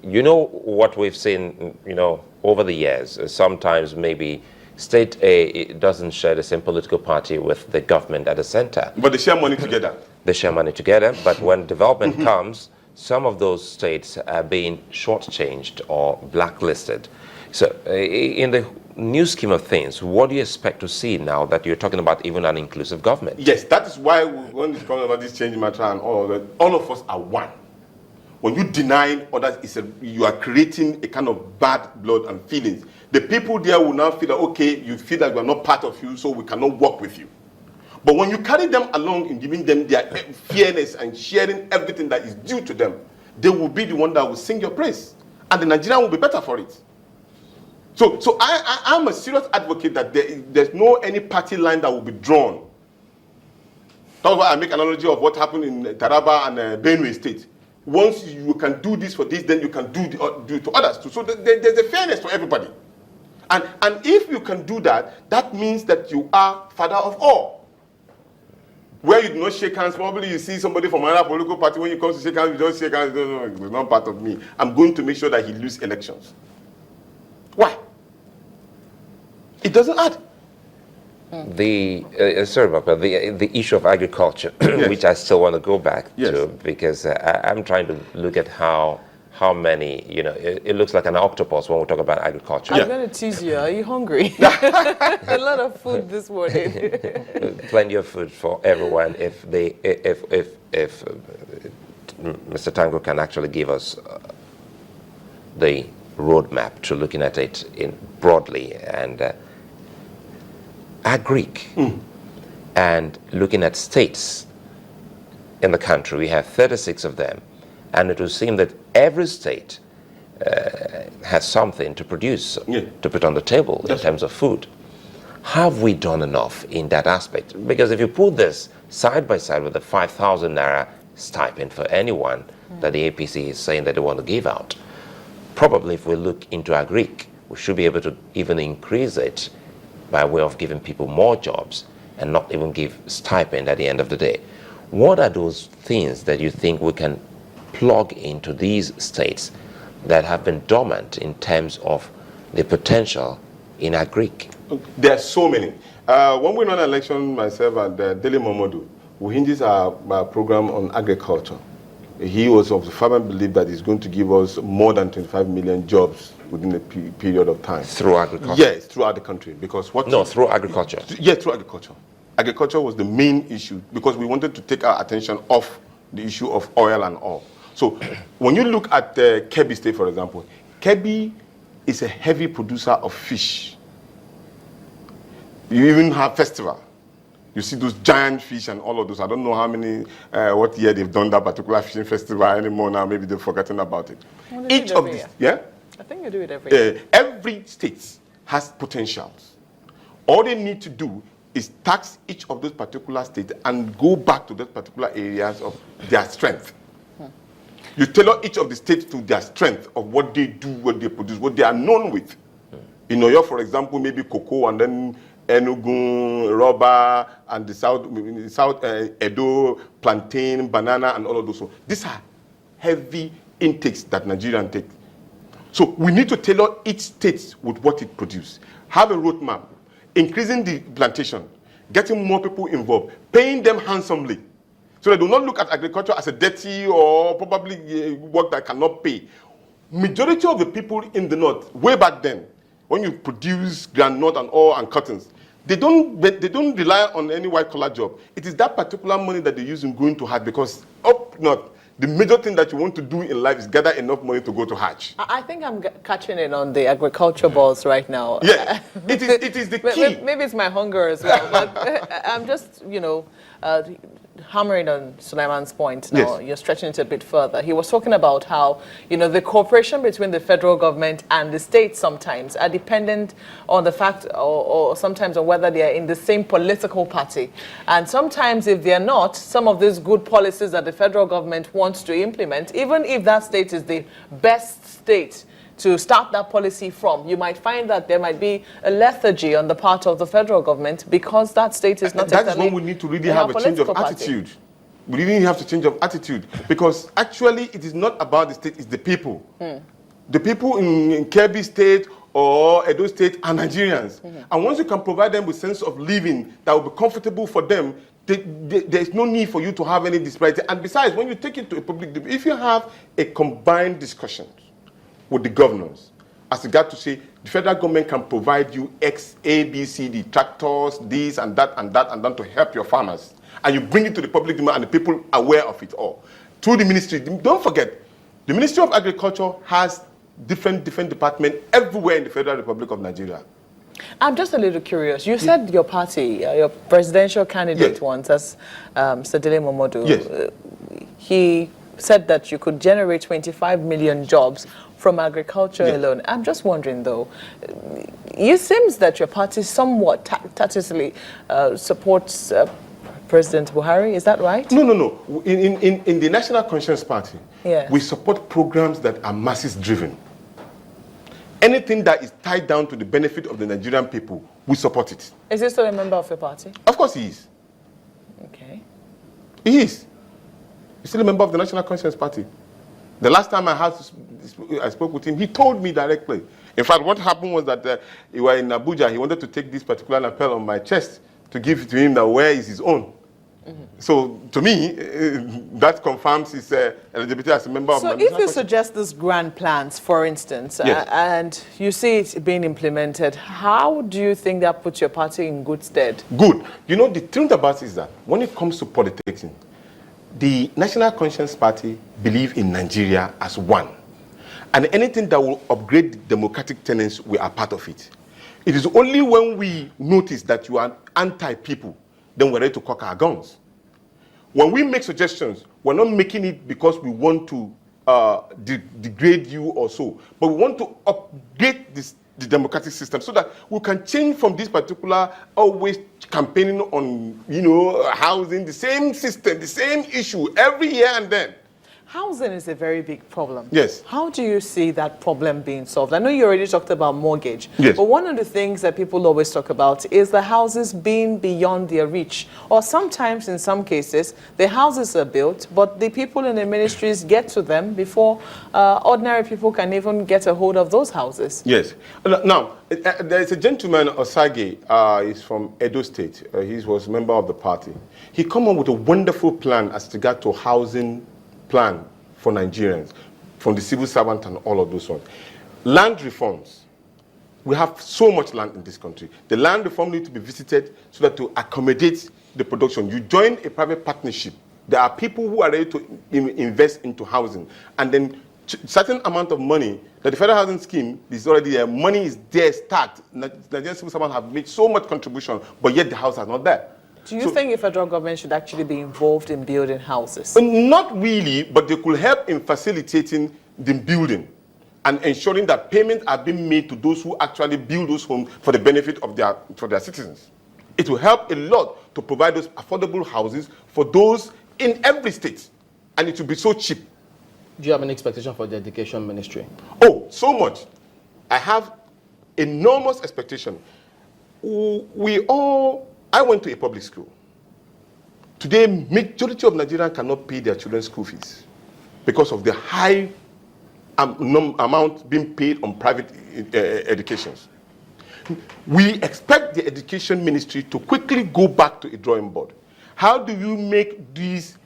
You know what we've seen, over the years, sometimes maybe state A doesn't share the same political party with the government at the center. But they share money together. They share money together, but when development comes, some of those states are being shortchanged or blacklisted. So in the new scheme of things, what do you expect to see now that you're talking about even an inclusive government? Yes, that is why when it's talking about this change matter and all of that, all of us are one. When you deny others, you are creating a kind of bad blood and feelings. The people there will now feel that, okay, you feel that we are not part of you, so we cannot work with you. But when you carry them along in giving them their fairness and sharing everything that is due to them, they will be the one that will sing your praise. And the Nigerian will be better for it. So I'm a serious advocate that there's no any party line that will be drawn. That's why I make an analogy of what happened in Taraba and Benue State. Once you can do this for this, then you can do it to others too. So there's a fairness to everybody. And if you can do that, that means that you are father of all. Where you do not shake hands, probably you see somebody from another political party, when you come to shake hands, you just shake hands, no, it's not part of me. I'm going to make sure that he loses elections. Why? It doesn't add. Sorry, Papa, the issue of agriculture, yes, which I still want to go back yes, to, because I'm trying to look at how many, it looks like an octopus when we talk about agriculture. I'm going to tease you. Are you hungry? A lot of food this morning. Plenty of food for everyone. If Mr. Tanko can actually give us the roadmap to looking at it broadly and agric, and looking at states in the country. We have 36 of them, and it will seem that every state has something to produce, to put on the table in terms of food. Have we done enough in that aspect? Because if you put this side by side with the 5,000 naira stipend for anyone that the APC is saying that they want to give out, probably if we look into agric, we should be able to even increase it by way of giving people more jobs and not even give stipend at the end of the day. What are those things that you think we can plug into these states that have been dormant in terms of the potential in agric? There are so many. When we run an election, myself and Dele Momodu, we hinges our program on agriculture. He was of the firm belief that he's going to give us more than 25 million jobs within a period of time. Through agriculture? Yes, throughout the country. Because through agriculture. Yes, through agriculture. Agriculture was the main issue because we wanted to take our attention off the issue of oil and all. So when you look at Kebbi State, for example, Kebbi is a heavy producer of fish. You even have festival. You see those giant fish and all of those. I don't know how many, what year they've done that particular fishing festival anymore now. Maybe they've forgotten about it. Each of these, yeah? I think you do it every year. Every state has potentials. All they need to do is tax each of those particular states and go back to those particular areas of their strength. You tailor each of the states to their strength of what they do, what they produce, what they are known with. In Oyo, for example, maybe cocoa, and then Enugu, rubber, and the south Edo, plantain, banana, and all of those. So these are heavy intakes that Nigerians take. So we need to tailor each state with what it produces. Have a roadmap, increasing the plantation, getting more people involved, paying them handsomely, so they do not look at agriculture as a dirty or probably work that cannot pay. Majority of the people in the north, way back then, when you produce groundnut and oil and cottons, they don't rely on any white-collar job. It is that particular money that they use in going to Hajj, because up north, the major thing that you want to do in life is gather enough money to go to Hajj. I think I'm catching in on the agriculture balls right now. Yeah, it is the key. Maybe it's my hunger as well, but I'm just, hammering on Sulaiman's point now. Yes. You're stretching it a bit further. He was talking about how, the cooperation between the federal government and the states sometimes are dependent on the fact or sometimes on whether they are in the same political party. And sometimes if they're not, some of these good policies that the federal government wants to implement, even if that state is the best state to start that policy from, you might find that there might be a lethargy on the part of the federal government because that state is not. That is when we need to really have a change of attitude. We didn't have to change of attitude, because actually it is not about the state, it's the people. The people in Kebbi State or Edo State are Nigerians. And once you can provide them with a sense of living that will be comfortable for them, there is no need for you to have any disparity. And besides, when you take it to a public debate, if you have a combined discussion with the governors, as regard to say, the federal government can provide you X, A, B, C, D, tractors, this and that and that and that to help your farmers, and you bring it to the public demand and the people are aware of it all. Through the ministry, don't forget, the Ministry of Agriculture has different departments everywhere in the Federal Republic of Nigeria. I'm just a little curious. You said your party, your presidential candidate once, as Sadele Momodu, he said that you could generate 25 million jobs from agriculture alone. I'm just wondering, though, it seems that your party somewhat tacitly supports President Buhari. Is that right? No. In the National Conscience Party, we support programs that are masses-driven. Anything that is tied down to the benefit of the Nigerian people, we support it. Is he still a member of your party? Of course he is. Okay. He is. He's still a member of the National Conscience Party. The last time I spoke with him, he told me directly. In fact, what happened was that he was in Abuja. He wanted to take this particular lapel on my chest to give it to him, that where is his own. So, to me, that confirms his eligibility as a member of the National Conscience. So if you suggest these grand plans, for instance, and you see it being implemented, how do you think that puts your party in good stead? Good. You know, the truth about it is that when it comes to politics, the National Conscience Party believe in Nigeria as one. And anything that will upgrade the democratic tenets, we are part of it. It is only when we notice that you are anti-people, then we're ready to cock our guns. When we make suggestions, we're not making it because we want to degrade you or so, but we want to upgrade the democratic system so that we can change from this particular always campaigning on, housing, the same system, the same issue every year and then. Housing is a very big problem. Yes. How do you see that problem being solved? I know you already talked about mortgage, yes, but one of the things that people always talk about is the houses being beyond their reach. Or sometimes, in some cases, the houses are built, but the people in the ministries get to them before ordinary people can even get a hold of those houses. Yes. Now, there is a gentleman, Osage, he's from Edo State. He was a member of the party. He came up with a wonderful plan as regard to housing plan for Nigerians, from the civil servant and all of those ones. Land reforms. We have so much land in this country. The land reform needs to be visited so that to accommodate the production. You join a private partnership. There are people who are ready to invest into housing. And then certain amount of money, that the federal housing scheme is already there. Money is there, stacked. Nigerian civil servants have made so much contribution, but yet the house is not there. Do you think the federal government should actually be involved in building houses? Not really, but they could help in facilitating the building and ensuring that payments are being made to those who actually build those homes for the benefit of their citizens. It will help a lot to provide those affordable houses for those in every state, and it will be so cheap. Do you have an expectation for the education ministry? Oh, so much. I have enormous expectation. I went to a public school. Today, majority of Nigerians cannot pay their children's school fees because of the high amount being paid on private educations. We expect the education ministry to quickly go back to a drawing board. How do you make these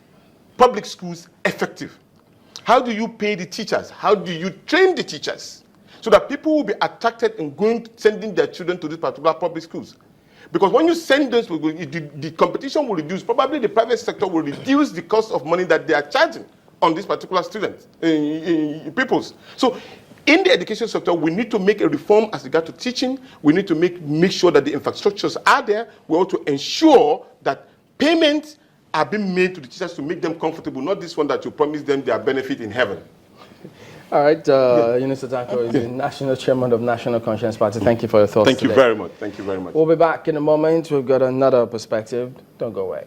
public schools effective? How do you pay the teachers? How do you train the teachers so that people will be attracted in sending their children to these particular public schools? Because when you send them, the competition will reduce. Probably the private sector will reduce the cost of money that they are charging on these particular students, peoples. So in the education sector, we need to make a reform as regard to teaching. We need to make sure that the infrastructures are there. We ought to ensure that payments are being made to the teachers to make them comfortable, not this one that you promise them their benefit in heaven. All right, Yunusa Tanko is the National Chairman of National Conscience Party. Thank you for your thoughts today. Thank you very much. Thank you very much. We'll be back in a moment. We've got another perspective. Don't go away.